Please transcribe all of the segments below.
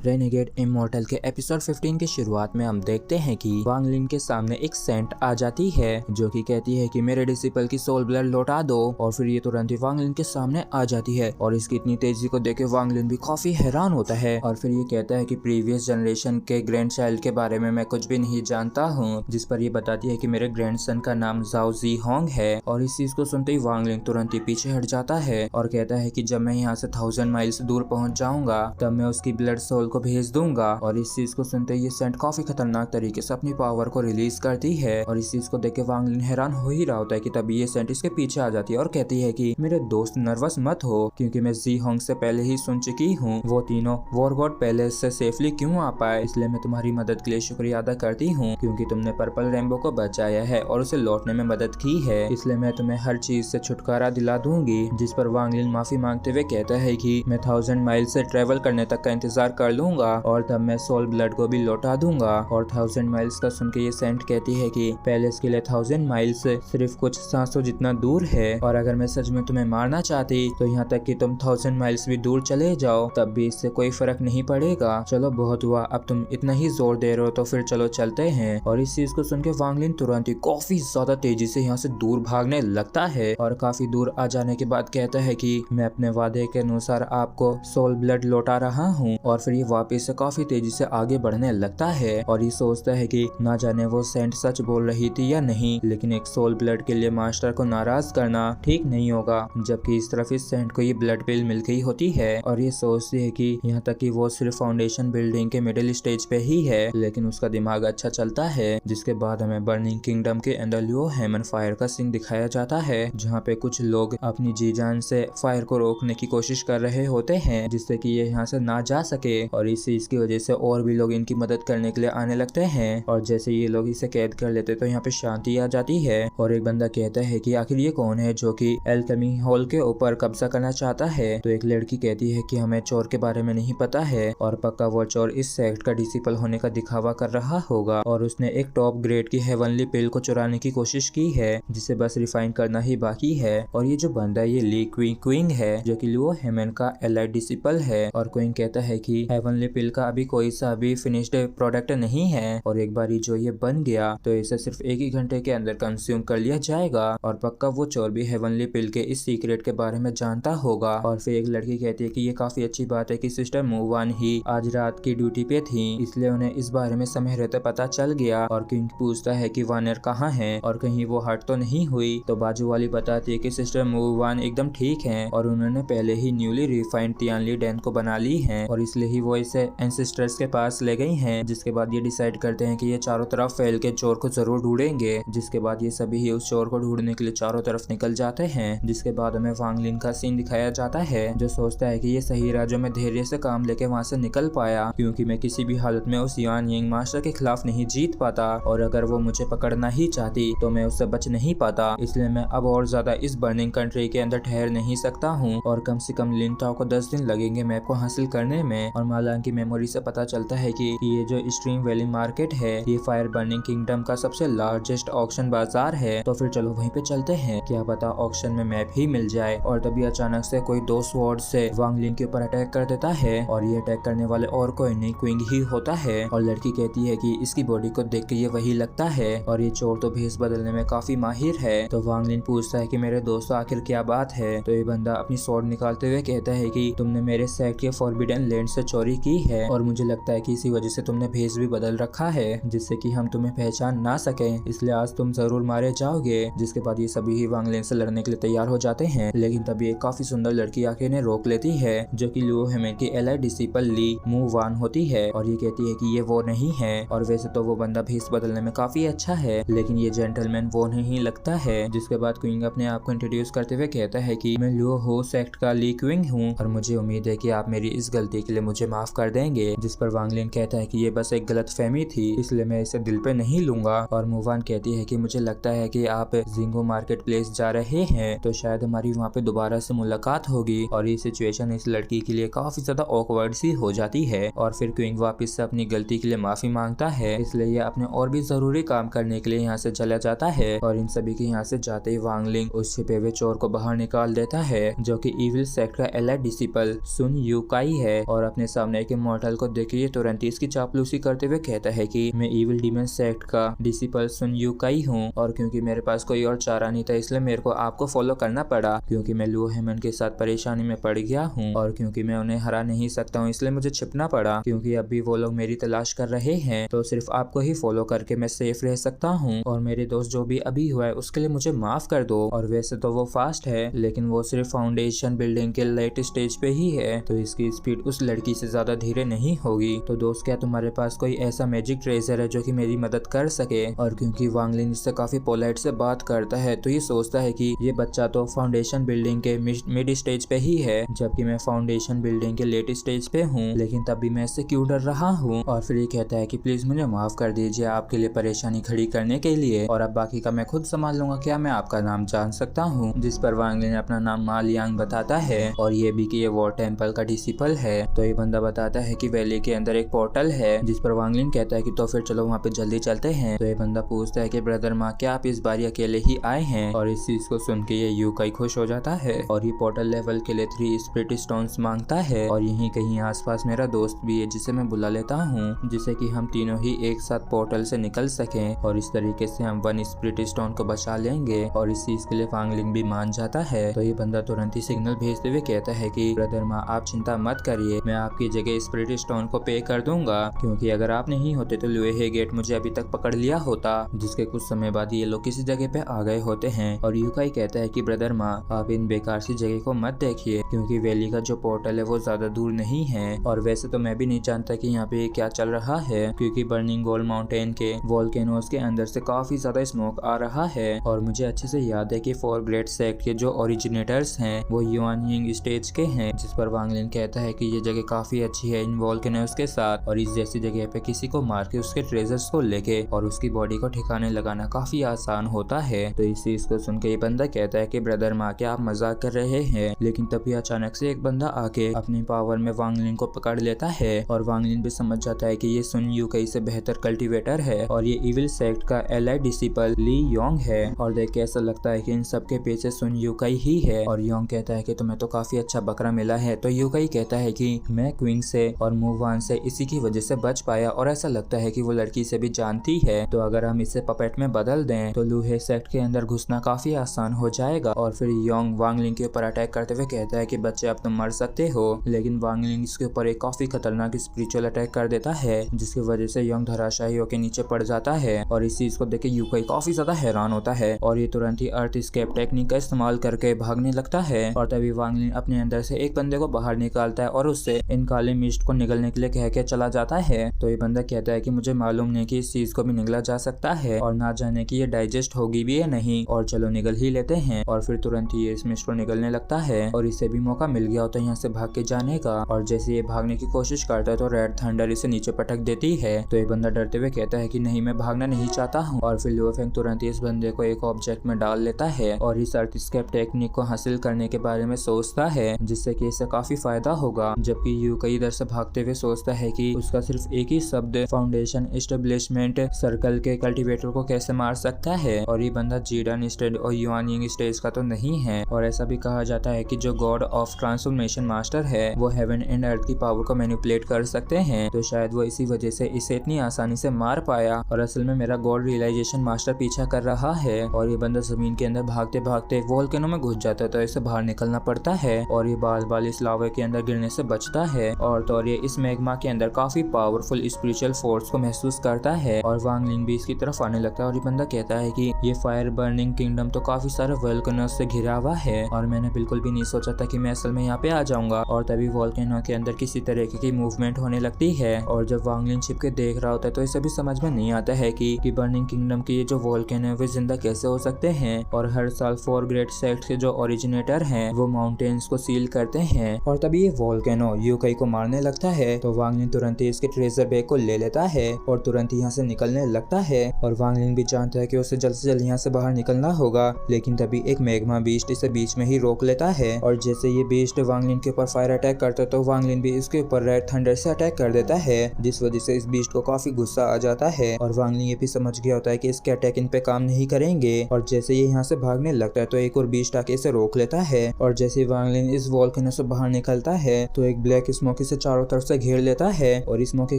Renegade immortal के episode 15 की शुरुआत में हम देखते हैं कि वांग लिन के सामने एक सेंट आ जाती है जो कि कहती है कि मेरे डिसिपल की सोल ब्लड लौटा दो। और फिर ये तुरंत ही वांग लिन के सामने आ जाती है और इसकी इतनी तेजी को देख के वांग लिन भी काफी हैरान होता है। और फिर ये कहता है कि प्रीवियस जनरेशन के ग्रैंड चाइल्ड के बारे में मैं कुछ भी नहीं जानता हूँ, जिस पर ये बताती है कि मेरे ग्रैंडसन का नाम जाओ जी होंग है। और इस चीज को सुनते ही वांग लिन तुरंत ही पीछे हट जाता है और कहता है कि जब मैं यहाँ से 1000 माइल्स दूर पहुंच जाऊंगा तब मैं उसकी ब्लड सोल को भेज दूंगा। और इस चीज को सुनते ही ये सेंट काफी खतरनाक तरीके से अपनी पावर को रिलीज करती है। और इस चीज को देख के वांग लिन हैरान हो ही रहा होता है कि तभी ये सेंट इसके पीछे आ जाती है और कहती है कि मेरे दोस्त नर्वस मत हो, क्योंकि मैं जी होंग से पहले ही सुन चुकी हूँ वो तीनों वॉर गॉड पैलेस से सेफली क्यों आ पाए, इसलिए मैं तुम्हारी मदद के लिए शुक्रिया अदा करती हूँ, क्योंकि तुमने पर्पल रेनबो को बचाया है और उसे लौटने में मदद की है, इसलिए मैं तुम्हें हर चीज से छुटकारा दिला दूंगी। जिस पर वांग लिन माफी मांगते हुए कहता है कि मैं 1000 माइल से ट्रेवल करने तक का इंतजार कर लूंगा और तब मैं सोल ब्लड को भी लौटा दूंगा। और 1000 माइल्स का सुन के ये सेंट कहती है कि पैलेस के लिए 1000 माइल्स सिर्फ कुछ सांसों जितना दूर है, और अगर मैं सच में तुम्हें मारना चाहती तो यहाँ तक कि तुम 1000 माइल्स भी दूर चले जाओ तब भी इससे कोई फर्क नहीं पड़ेगा। चलो बहुत हुआ, अब तुम इतना ही जोर दे रहे हो तो फिर चलो चलते हैं। और इस चीज को सुन के वांग लिन तुरंत ही काफी ज्यादा तेजी से यहाँ से दूर भागने लगता है और काफी दूर आ जाने के बाद कहता है कि मैं अपने वादे के अनुसार आपको सोल ब्लड लौटा रहा हूँ। और फिर ये वापस से काफी तेजी से आगे बढ़ने लगता है और ये सोचता है कि ना जाने वो सेंट सच बोल रही थी या नहीं, लेकिन एक सोल ब्लड के लिए मास्टर को नाराज करना ठीक नहीं होगा। जबकि इस तरफ इस सेंट को ये ब्लड पिल मिल गई होती है और ये सोचती है कि यहाँ तक कि वो सिर्फ फाउंडेशन बिल्डिंग के मिडिल स्टेज पे ही है, लेकिन उसका दिमाग अच्छा चलता है। जिसके बाद हमें बर्निंग किंगडम के अंदर लियो हेमन फायर का सीन दिखाया जाता है, जहाँ पे कुछ लोग अपनी जी जान से फायर को रोकने की कोशिश कर रहे होते हैं जिससे कि ये यहाँ से ना जा सके। और इस चीज की वजह से और भी लोग इनकी मदद करने के लिए आने लगते हैं और जैसे ये लोग इसे कैद कर लेते तो यहाँ पे शांति आ जाती है। और एक बंदा कहता है कि आखिर ये कौन है जो कि एल्केमी हॉल के ऊपर कब्जा करना चाहता है। तो एक लड़की कहती है कि हमें चोर के बारे में नहीं पता है और पक्का वो चोर इस सेक्ट का डिसिपल होने का दिखावा कर रहा होगा और उसने एक टॉप ग्रेड की हेवनली पिल को चुराने की कोशिश की है, जिसे बस रिफाइन करना ही बाकी है। और ये जो बंदा ये ली क्विंग है जो कि लियो हेमन का एलाइड डिसिपल है। और क्विंग कहता है कि हेवनली पिल का अभी कोई सा भी फिनिश्ड प्रोडक्ट नहीं है और एक बार जो ये बन गया तो इसे सिर्फ एक ही घंटे के अंदर कंज्यूम कर लिया जाएगा। और पक्का वो चोर भी हेवनली पिल के इस सीक्रेट के बारे में जानता होगा। और फिर एक लड़की कहती है कि ये काफी अच्छी बात है कि सिस्टर मूवान ही आज रात की ड्यूटी पे थी, इसलिए उन्हें इस बारे में समय रहते पता चल गया। और किंग पूछता है कि वानर कहाँ है और कहीं वो हट तो नहीं हुई। तो बाजू वाली बताती है कि सिस्टर मूवान एकदम ठीक है और उन्होंने पहले ही न्यूली रिफाइंड तियानली डैन को बना ली है और इसलिए ही वो इसे एंसेस्टर्स के पास ले गई हैं। जिसके बाद ये डिसाइड करते हैं कि ये चारों तरफ फैल के चोर को जरूर ढूंढेंगे। जिसके बाद ये सभी ही उस चोर को ढूंढने के लिए चारों तरफ निकल जाते हैं। जिसके बाद हमें वांग लिन का सीन दिखाया जाता है जो सोचता है कि ये सही रहा जो मैं धैर्य से काम लेके वहाँ से निकल पाया, क्योंकि मैं किसी भी हालत में उस यान यंग मास्टर के खिलाफ नहीं जीत पाता और अगर वो मुझे पकड़ना ही चाहती तो मैं उससे बच नहीं पाता। इसलिए मैं अब और ज्यादा इस बर्निंग कंट्री के अंदर ठहर नहीं सकता हूँ और कम से कम लिन टाओ को 10 दिन लगेंगे मैप को हासिल करने में। और मालांग की मेमोरी से पता चलता है कि ये जो स्ट्रीम वैली मार्केट है ये फायर बर्निंग किंगडम का सबसे लार्जेस्ट ऑक्शन बाजार है। तो फिर चलो वहीं पे चलते हैं, क्या पता ऑक्शन में मैप ही मिल जाए। और तभी अचानक से कोई 2 स्वॉर्ड से वांग लिन के ऊपर अटैक कर देता है और ये अटैक करने वाले और कोई नहीं क्विंग ही होता है। और लड़की कहती है कि इसकी बॉडी को देख के ये वही लगता है और ये चोर तो भेस बदलने में काफी माहिर है। तो वांग लिन पूछता है कि मेरे दोस्तों आखिर क्या बात है। तो ये बंदा अपनी स्वॉर्ड निकालते हुए कहता है कि तुमने मेरे सेक्ट के फॉरबिडन लैंड से चोरी की है और मुझे लगता है कि इसी वजह से तुमने भेस भी बदल रखा है जिससे कि हम तुम्हें पहचान ना सके, इसलिए आज तुम जरूर मारे जाओगे। जिसके बाद ये सभी ही वांग लिन से लड़ने के लिए तैयार हो जाते हैं, लेकिन तभी एक काफी सुंदर लड़की आके इन्हें रोक लेती है जो कि लियो हेमन की एलाइड डिसिपल ली मूवान होती है। और ये कहती है कि ये वो नहीं है और वैसे तो वो बंदा भेस बदलने में काफी अच्छा है, लेकिन ये जेंटलमैन वो नहीं लगता है। जिसके बाद क्विंग अपने आप को इंट्रोड्यूस करते हुए कहता है कि मैं लियो हो सेक्ट का ली क्विंग हूँ और मुझे उम्मीद है कि आप मेरी इस गलती के लिए मुझे माफ कर देंगे। जिस पर वांग लिन कहता है कि ये बस एक गलत फहमी थी, इसलिए मैं इसे दिल पे नहीं लूंगा। और मूवान कहती है कि मुझे लगता है कि आप जिंगो मार्केट प्लेस जा रहे हैं तो शायद हमारी वहाँ पे दोबारा से मुलाकात होगी। और ये सिचुएशन इस लड़की के लिए काफी ज्यादा ऑकवर्ड सी हो जाती है और फिर क्विंग वापस से अपनी गलती के लिए माफी मांगता है, इसलिए ये अपने और भी जरूरी काम करने के लिए यहाँ से चला जाता है। और इन सभी के यहाँ से जाते ही वांग लिन उस छिपे हुए चोर को बाहर निकाल देता है जो कि इविल सेक्ट का एलाइड डिसिपल सुन यूकाई है और अपने सामने सामने एक इमॉर्टल को देख ये तुरंत ही इसकी चापलूसी करते हुए कहता है कि मैं इविल डीमन सेक्ट का डिसिपल सुन यूकाई हूँ और क्योंकि मेरे पास कोई और चारा नहीं था इसलिए मेरे को आपको फॉलो करना पड़ा क्योंकि मैं लू हेमन के साथ परेशानी में पड़ गया हूँ और क्योंकि मैं उन्हें हरा नहीं सकता हूँ इसलिए मुझे छिपना पड़ा क्योंकि अभी वो लोग मेरी तलाश कर रहे हैं तो सिर्फ आपको ही फॉलो करके मैं सेफ रह सकता हूँ और मेरे दोस्त जो भी अभी हुआ है उसके लिए मुझे माफ कर दो। और वैसे तो वो फास्ट है लेकिन वो सिर्फ फाउंडेशन बिल्डिंग के लेट स्टेज पे ही है तो इसकी स्पीड उस लड़की से ज्यादा धीरे नहीं होगी। तो दोस्त क्या तुम्हारे पास कोई ऐसा मैजिक ट्रेजर है जो कि मेरी मदद कर सके। और क्योंकि वांग लिन इससे काफी पोलाइट से बात करता है तो ये सोचता है कि ये बच्चा तो फाउंडेशन बिल्डिंग के मिड स्टेज पे ही है जबकि मैं फाउंडेशन बिल्डिंग के लेट स्टेज पे हूँ लेकिन तभी मैं इससे क्यों डर रहा हूँ। और फिर ये कहता है कि प्लीज मुझे माफ कर दीजिए आपके लिए परेशानी खड़ी करने के लिए और अब बाकी का मैं खुद संभाल लूंगा। क्या मैं आपका नाम जान सकता हूँ। जिस पर वांग लिन अपना नाम मा लियांग बताता है और ये भी कि ये वॉर टेम्पल का डिसिपल है। तो ये बंदा बताता है कि वैली के अंदर एक पोर्टल है जिस पर वांग लिन कहता है कि तो फिर चलो वहाँ पे जल्दी चलते हैं। तो ये बंदा पूछता है कि ब्रदर माँ क्या आप इस बार अकेले ही आए हैं। और इस चीज को सुन के ये यूकाई खुश हो जाता है और ये पोर्टल लेवल के लिए 3 स्पिरिट स्टोन्स मांगता है और यहीं कहीं आसपास मेरा दोस्त भी है जिसे मैं बुला लेता हूँ जिससे कि हम तीनों ही एक साथ पोर्टल से निकल सकें और इस तरीके से हम 1 स्पिरिट स्टोन को बचा लेंगे। और इस चीज के लिए वांग लिन भी मान जाता है। तो ये बंदा तुरंत ही सिग्नल भेजते हुए कहता है कि ब्रदर माँ आप चिंता मत करिए मैं आपकी जगह स्पिरिट स्टोन को पे कर दूंगा क्योंकि अगर आप नहीं होते तो लुए गेट मुझे अभी तक पकड़ लिया होता। जिसके कुछ समय बाद ये लोग किसी जगह पे आ गए होते हैं और यूकाई कहता है कि ब्रदर माँ आप इन बेकार सी जगह को मत देखिए क्योंकि वैली का जो पोर्टल है वो ज्यादा दूर नहीं है और वैसे तो मैं भी नहीं जानता कि यहाँ पे क्या चल रहा है क्योंकि बर्निंग गोल्ड माउंटेन के वोल्केनोस के अंदर से काफी ज्यादा स्मोक आ रहा है और मुझे अच्छे से याद है कि 4 ग्रेट सेक्ट के जो ओरिजिनेटर्स हैं वो युआनयिंग स्टेज के हैं। जिस पर वांग लिन कहता है कि ये जगह काफी अच्छी है इन वोल्केनोस के साथ और इस जैसी जगह पे किसी को मार के उसके ट्रेजर्स को लेके और उसकी बॉडी को ठिकाने लगाना काफी आसान होता है। तो इस चीज को सुन के ये बंदा कहता है कि ब्रदर माँ क्या आप मजाक कर रहे हैं। लेकिन तभी अचानक से एक बंदा आके अपनी पावर में वांग लिन को पकड़ लेता है और वांग लिन भी समझ जाता है कि ये सुन यूकाई से बेहतर कल्टीवेटर है और ये इविल सेक्ट का एलाइड डिसिपल ली योंग है। और देख के ऐसा लगता है कि इन सबके पीछे सुन यूकाई ही है। और योंग कहता है कि तुम्हें तो काफी अच्छा बकरा मिला है। तो यूकाई कहता है कि मैं क्वीन से और मूवान से इसी की वजह से बच पाया और ऐसा लगता है कि वो लड़की से भी जानती है तो अगर हम इसे पपेट में बदल दें तो लूहे सेक्ट के अंदर घुसना काफी आसान हो जाएगा। और फिर योंग वांग लिन के ऊपर अटैक करते हुए कहता है कि बच्चे अब तुम मर सकते हो लेकिन वांग लिन इसके ऊपर एक काफी खतरनाक स्पिरिचुअल अटैक कर देता है जिसकी वजह से योंग धराशायी होकर नीचे पड़ जाता है। और इस चीज को देख के यूकाई काफी ज्यादा हैरान होता है और ये तुरंत ही अर्थ स्केप टेक्निक का इस्तेमाल करके भागने लगता है। और तभी वांग लिन अपने अंदर से एक बंदे को बाहर निकालता है और उससे इन काले मिस्ट को निगलने के लिए कह के चला जाता है। तो ये बंदा कहता है कि मुझे मालूम नहीं कि इस चीज को भी निगला जा सकता है और ना जाने कि ये डाइजेस्ट होगी भी या नहीं और चलो निगल ही लेते हैं। और फिर तुरंत ही ये इस मिस्ट को निगलने लगता है और इसे भी मौका मिल गया होता है यहाँ से भाग के जाने का। और जैसे ये भागने की कोशिश करता है तो रेड थंडर इसे नीचे पटक देती है। तो ये बंदा डरते हुए कहता है कि नहीं मैं भागना नहीं चाहता हूँ। और फिर लुओफेंग तुरंत ही इस बंदे को एक ऑब्जेक्ट में डाल लेता है और इस अर्थ स्केप टेक्निक को हासिल करने के बारे में सोचता है जिससे कि इसे काफी फायदा होगा। जबकि यूकाई इधर से भागते हुए सोचता है कि उसका सिर्फ एक ही शब्द फाउंडेशन एस्टेब्लिशमेंट सर्कल के कल्टीवेटर को कैसे मार सकता है। और ये बंदा जीडन स्टेज और युआनयिंग स्टेज का तो नहीं है। और ऐसा भी कहा जाता है कि जो गॉड ऑफ ट्रांसफॉर्मेशन मास्टर है वो हेवन एंड अर्थ की पावर को मैनिपुलेट कर सकते हैं तो शायद वो इसी वजह से इसे इतनी आसानी से मार पाया। और असल में मेरा गॉड रियलाइजेशन मास्टर पीछा कर रहा है। और ये बंदा जमीन के अंदर भागते भागते वोल्केनो में घुस जाता है तो इसे बाहर निकलना पड़ता है और ये बाल बाल इस लावा के अंदर गिरने से बचता है। और तो ये इस मैग्मा के अंदर काफी पावरफुल स्पिरिचुअल फोर्स को महसूस करता है और वांग लिन भी इसकी तरफ आने लगता है। और ये बंदा कहता है कि ये फायर बर्निंग किंगडम तो काफी सारे वोल्केनो से घिरा हुआ है और मैंने बिल्कुल भी नहीं सोचा था कि मैं असल में यहाँ पे आ जाऊंगा। और तभी वोल्केनो के अंदर किसी तरीके की मूवमेंट होने लगती है और जब वांग लिन छिप के देख रहा होता है तो इसे भी समझ में नहीं आता है कि बर्निंग किंगडम के ये जो वोल्केनो है वे जिंदा कैसे हो सकते हैं। और हर साल 4 ग्रेट सेक्ट के जो ओरिजिनेटर हैं वो माउंटेन्स को सील करते हैं। और तभी ये वोल्केनो यूकाई को मारने लगता है तो वांग लिन तुरंत ही इसके ट्रेजर बैग को ले लेता है और तुरंत ही यहाँ से निकलने लगता है। और वांग लिन भी जानता है कि उसे जल्द से जल्द यहाँ से बाहर निकलना होगा लेकिन तभी एक मैग्मा बीस्ट इसे बीच में ही रोक लेता है। और जैसे ये बीस्ट वांग लिन के ऊपर फायर अटैक करता है तो वांग लिन भी इसके ऊपर रेड थंडर से अटैक कर देता है जिस वजह से इस बीस्ट को काफी गुस्सा आ जाता है। और वांग लिन ये भी समझ गया होता है कि इसके अटैक इन पे काम नहीं करेंगे। और जैसे ये यहाँ से भागने लगता है तो एक और बीस्ट आके इसे रोक लेता है। और जैसे वांग लिन इस वोल्केनो से बाहर निकलता है तो एक ब्लैक स्मोक स्मोकी से चारों तरफ से घेर लेता है और इस मौके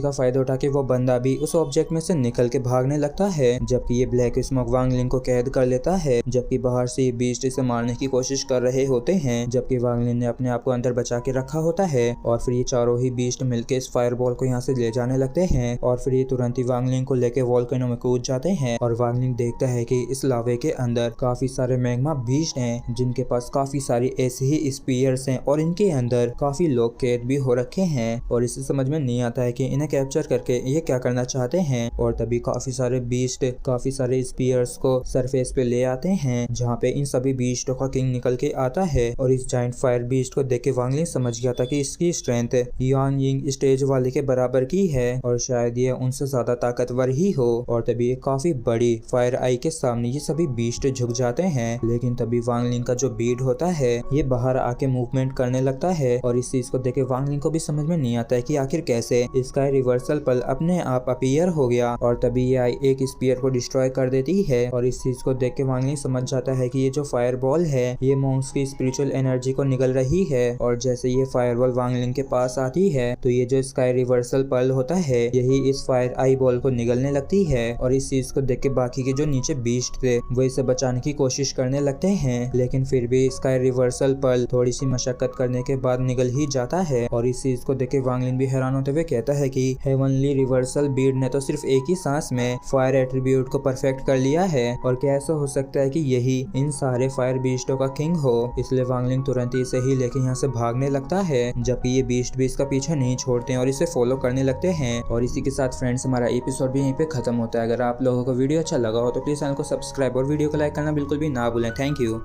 का फायदा उठा के वो बंदा भी उस ऑब्जेक्ट में से निकल के भागने लगता है, जबकि ये ब्लैक स्मोक वांग लिन को कैद कर लेता है। जबकि बाहर से ये बीस्ट इसे मारने की कोशिश कर रहे होते हैं, जबकि वांग लिन ने अपने आप को अंदर बचा के रखा होता है। और फिर ये चारों ही बीस्ट मिलके इस फायर बॉल को यहाँ से ले जाने लगते हैं और फिर ये तुरंत ही वांग लिन को लेके वोल्केनो में कूद जाते हैं। और वांग लिन देखता है कि इस लावे के अंदर काफी सारे मैग्मा बीस्ट हैं, जिनके पास काफी सारी ऐसे ही स्पीयर्स हैं और इनके अंदर काफी लोग कैद भी हो रखे हैं। और इसे समझ में नहीं आता है कि इन्हें कैप्चर करके ये क्या करना चाहते हैं। और तभी काफी सारे बीस्ट काफी सारे स्पीयर्स को सरफेस पे ले आते हैं, जहाँ पे इन सभी बीस्टों का किंग निकल के आता है। और इस जाइंट फायर बीस्ट को देख के वांग लिन समझ गया था कि इसकी स्ट्रेंथ यांग यिंग स्टेज वाले के बराबर की है और शायद ये उनसे ज्यादा ताकतवर ही हो। और तभी एक काफी बड़ी फायर आई के सामने ये सभी बीस्ट झुक जाते हैं, लेकिन तभी वांग लिन का जो बीड होता है ये बाहर आके मूवमेंट करने लगता है। और इस चीज को देख के वांग लिन को भी समझ में नहीं आता है कि आखिर कैसे इसका रिवर्सल पल अपने आप अपीयर हो गया। और तभी ये आई एक स्पीयर को डिस्ट्रॉय कर देती है। और इस चीज को देख के वांग लिन समझ जाता है कि ये जो फायर बॉल है ये मॉन्क्स की स्पिरिचुअल एनर्जी को निगल रही है। और जैसे ये फायर बॉल वांग लिन के पास आती है तो ये जो स्काई रिवर्सल पर्ल होता है यही इस फायर आई बॉल को निगलने लगती है। और इस चीज को देख के बाकी के जो नीचे बीस्ट थे वो इसे बचाने की कोशिश करने लगते हैं, लेकिन फिर भी स्काई रिवर्सल पर्ल थोड़ी सी मशक्कत करने के बाद निगल ही जाता है। और इस चीज को देख के वांग लिन भी हैरान होते हुए कहता है कि हेवनली रिवर्सल बीड ने तो सिर्फ एक ही सांस में फायर एट्रीब्यूट को परफेक्ट कर लिया है, और क्या ऐसा हो सकता है कि यही इन सारे फायर बीस्टों का किंग हो। इसलिए वांग लिन तुरंत ही इसे ही लेके यहाँ से भागने लगता है, जबकि ये बीस्ट भी इसका पीछा नहीं छोड़ते हैं और इसे फॉलो करने लगते हैं। और इसी के साथ फ्रेंड्स हमारा एपिसोड भी यहीं पे खत्म होता है। अगर आप लोगों को वीडियो अच्छा लगा हो तो प्लीज चैनल को सब्सक्राइब और वीडियो को लाइक करना बिल्कुल भी ना भूलें। Thank you.